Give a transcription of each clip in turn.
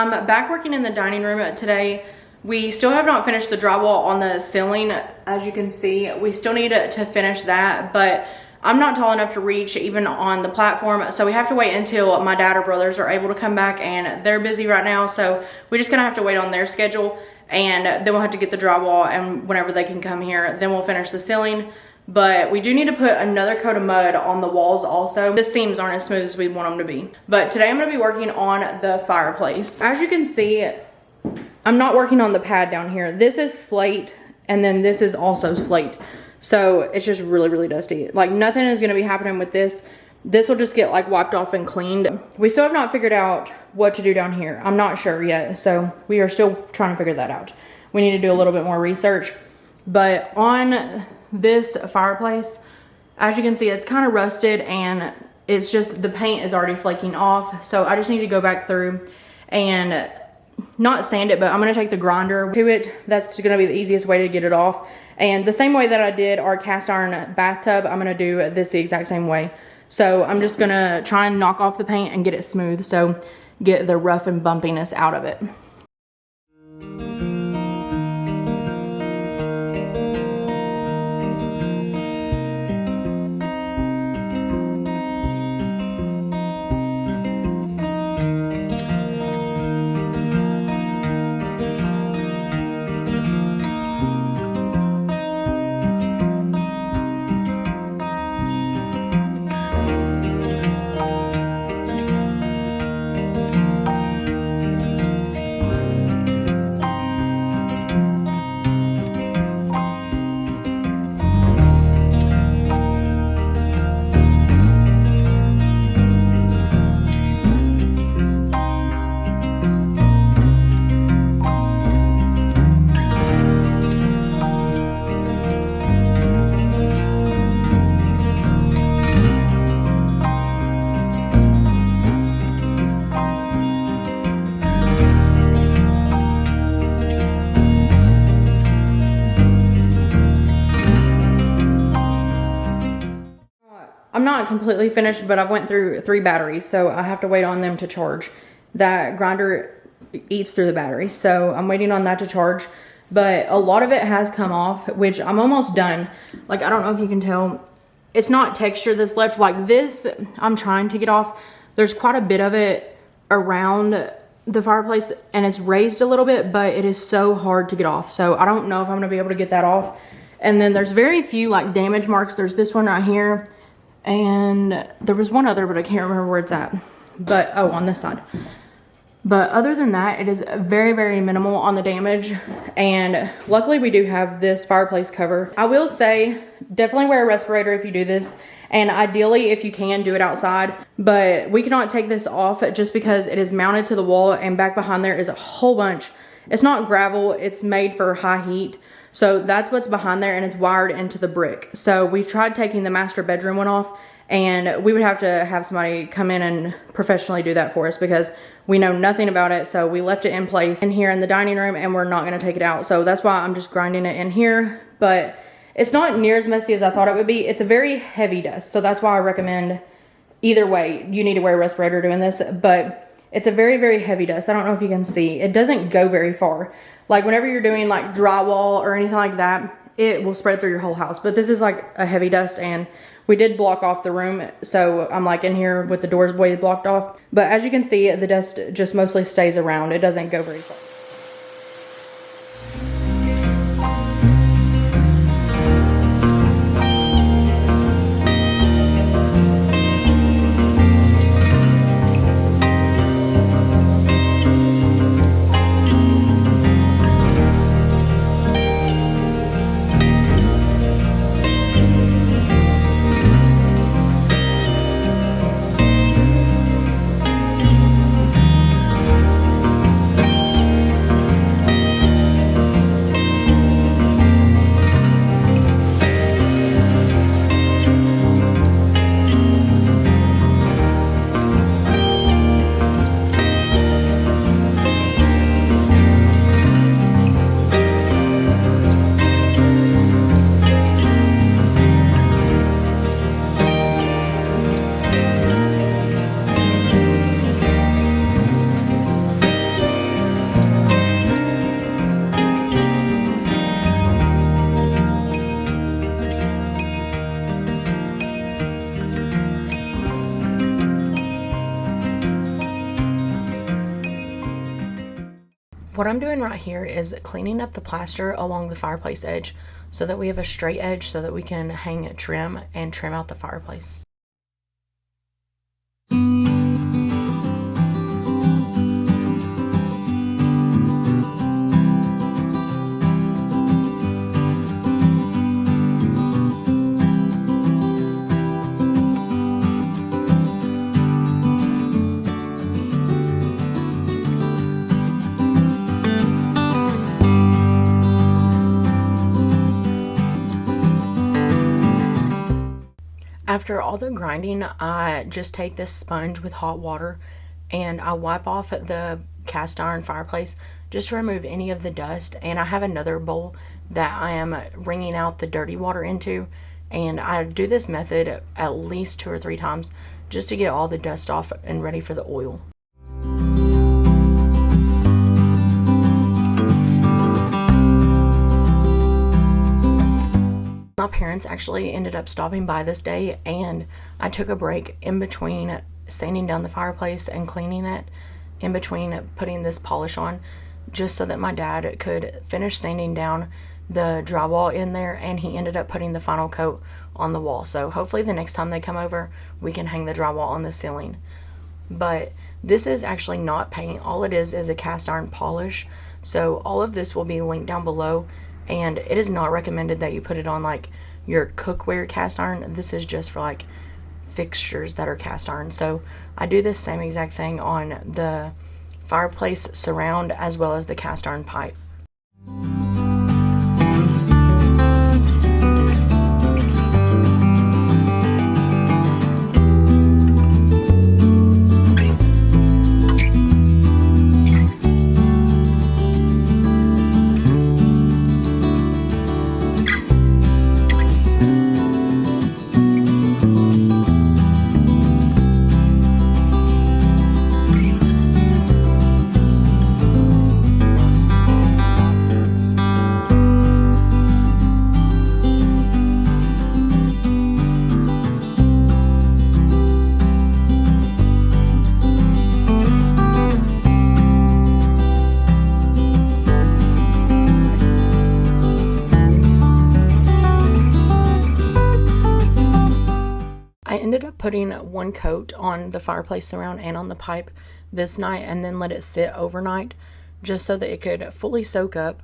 I'm back working in the dining room today. We still have not finished the drywall on the ceiling. As you can see, we still need to finish that, but I'm not tall enough to reach even on the platform, so we have to wait until my dad or brothers are able to come back, and they're busy right now, so we're just gonna have to wait on their schedule, and then we'll have to get the drywall, and whenever they can come here, then we'll finish the ceiling. But we do need to put another coat of mud on the walls also. The seams aren't as smooth as we want them to be. But today I'm gonna be working on the fireplace. As you can see, I'm not working on the pad down here. This is slate, and then this is also slate. So it's just really, really dusty. Like, nothing is gonna be happening with this. This will just get like wiped off and cleaned. We still have not figured out what to do down here. I'm not sure yet, so we are still trying to figure that out. We need to do a little bit more research. But on this fireplace, as you can see, it's kind of rusted, and it's just, the paint is already flaking off. So I just need to go back through and not sand it, but I'm gonna take the grinder to it. That's gonna be the easiest way to get it off. And the same way that I did our cast iron bathtub, I'm gonna do this the exact same way. So I'm just gonna try and knock off the paint and get it smooth, so get the rough and bumpiness out of it. I'm not completely finished, but I've went through 3 batteries, so I have to wait on them to charge. That grinder eats through the battery, so I'm waiting on that to charge. But a lot of it has come off, which I'm almost done. Like, I don't know if you can tell, it's not texture that's left. Like this, I'm trying to get off. There's quite a bit of it around the fireplace, and it's raised a little bit, but it is so hard to get off. So I don't know if I'm gonna be able to get that off. And then there's very few like damage marks. There's this one right here, and there was one other, but I can't remember where it's at. But, oh, on this side. But other than that, it is very, very minimal on the damage. And luckily we do have this fireplace cover. I will say, definitely wear a respirator if you do this. And ideally, if you can, do it outside. But we cannot take this off just because it is mounted to the wall, and back behind there is a whole bunch. It's not gravel, it's made for high heat. So that's what's behind there, and it's wired into the brick. So we tried taking the master bedroom one off, and we would have to have somebody come in and professionally do that for us because we know nothing about it. So we left it in place in here in the dining room, and we're not gonna take it out. So that's why I'm just grinding it in here. But it's not near as messy as I thought it would be. It's a very heavy dust. So that's why I recommend, either way, you need to wear a respirator doing this. But it's a very, very heavy dust. I don't know if you can see. It doesn't go very far. Like whenever you're doing like drywall or anything like that, it will spread through your whole house. But this is like a heavy dust, and we did block off the room. So I'm like in here with the doors way blocked off. But as you can see, the dust just mostly stays around. It doesn't go very far. What I'm doing right here is cleaning up the plaster along the fireplace edge so that we have a straight edge so that we can hang trim and trim out the fireplace. After all the grinding, I just take this sponge with hot water and I wipe off the cast iron fireplace just to remove any of the dust. And I have another bowl that I am wringing out the dirty water into. And I do this method at least 2 or 3 times just to get all the dust off and ready for the oil. My parents actually ended up stopping by this day, and I took a break in between sanding down the fireplace and cleaning it, in between putting this polish on, just so that my dad could finish sanding down the drywall in there, and he ended up putting the final coat on the wall. So hopefully the next time they come over, we can hang the drywall on the ceiling. But this is actually not paint. All it is a cast iron polish. So all of this will be linked down below. And it is not recommended that you put it on like your cookware cast iron. This is just for like fixtures that are cast iron. So I do this same exact thing on the fireplace surround as well as the cast iron pipe. Ended up putting one coat on the fireplace surround and on the pipe this night and then let it sit overnight just so that it could fully soak up.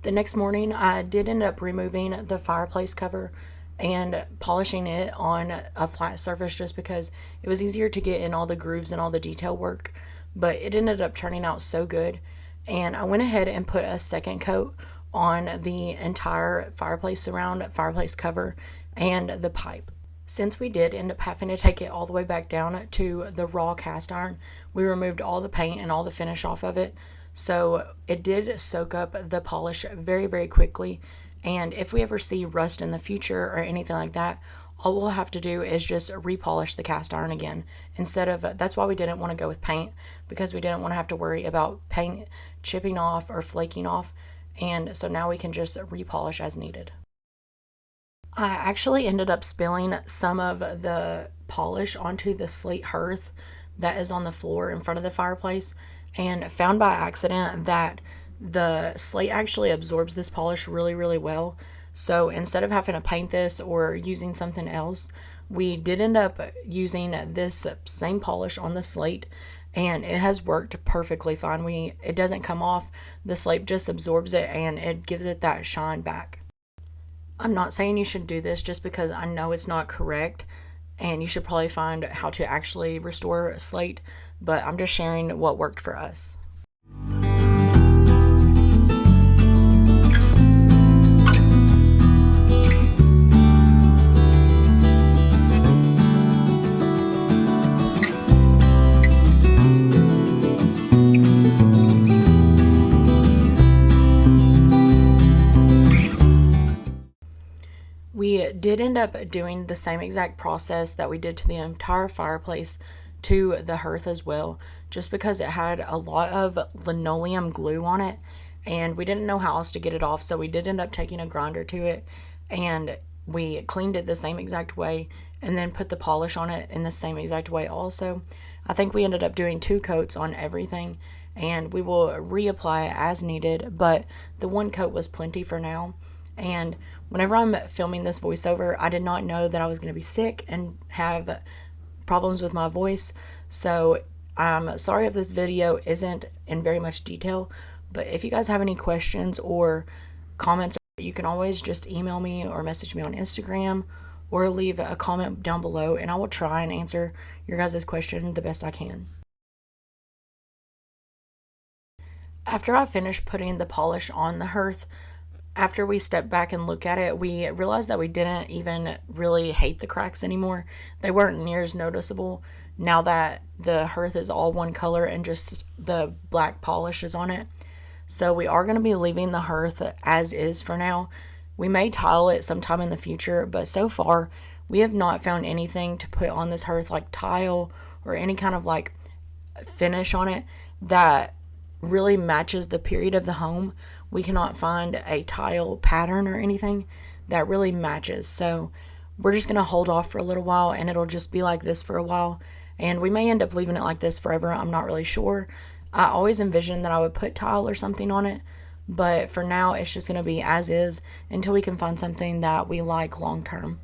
The next morning, I did end up removing the fireplace cover and polishing it on a flat surface just because it was easier to get in all the grooves and all the detail work, but it ended up turning out so good. And I went ahead and put a second coat on the entire fireplace surround, fireplace cover, and the pipe. Since we did end up having to take it all the way back down to the raw cast iron, we removed all the paint and all the finish off of it. So it did soak up the polish very, very quickly. And if we ever see rust in the future or anything like that, all we'll have to do is just repolish the cast iron again. That's why we didn't want to go with paint, because we didn't want to have to worry about paint chipping off or flaking off. And so now we can just repolish as needed. I actually ended up spilling some of the polish onto the slate hearth that is on the floor in front of the fireplace, and found by accident that the slate actually absorbs this polish really, really well. So instead of having to paint this or using something else, we did end up using this same polish on the slate, and it has worked perfectly fine. It doesn't come off, the slate just absorbs it and it gives it that shine back. I'm not saying you should do this just because I know it's not correct, and you should probably find how to actually restore a slate, but I'm just sharing what worked for us. We did end up doing the same exact process that we did to the entire fireplace to the hearth as well, just because it had a lot of linoleum glue on it and we didn't know how else to get it off. So we did end up taking a grinder to it and we cleaned it the same exact way and then put the polish on it in the same exact way also. I think we ended up doing 2 coats on everything and we will reapply it as needed, but the 1 coat was plenty for now. And whenever I'm filming this voiceover, I did not know that I was going to be sick and have problems with my voice. So I'm sorry if this video isn't in very much detail, but if you guys have any questions or comments, you can always just email me or message me on Instagram or leave a comment down below and I will try and answer your guys' question the best I can. After I finished putting the polish on the hearth, after we stepped back and look at it, we realized that we didn't even really hate the cracks anymore. They weren't near as noticeable now that the hearth is all one color and just the black polish is on it. So we are going to be leaving the hearth as is for now. We may tile it sometime in the future, but so far we have not found anything to put on this hearth like tile or any kind of like finish on it that really matches the period of the home. We cannot find a tile pattern or anything that really matches. So we're just going to hold off for a little while and it'll just be like this for a while. And we may end up leaving it like this forever. I'm not really sure. I always envisioned that I would put tile or something on it. But for now, it's just going to be as is until we can find something that we like long term.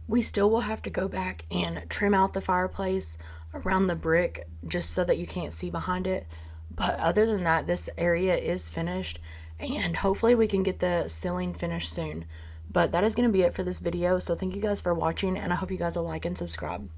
We still will have to go back and trim out the fireplace around the brick just so that you can't see behind it. But other than that, this area is finished and hopefully we can get the ceiling finished soon. But that is going to be it for this video. So thank you guys for watching and I hope you guys will like and subscribe.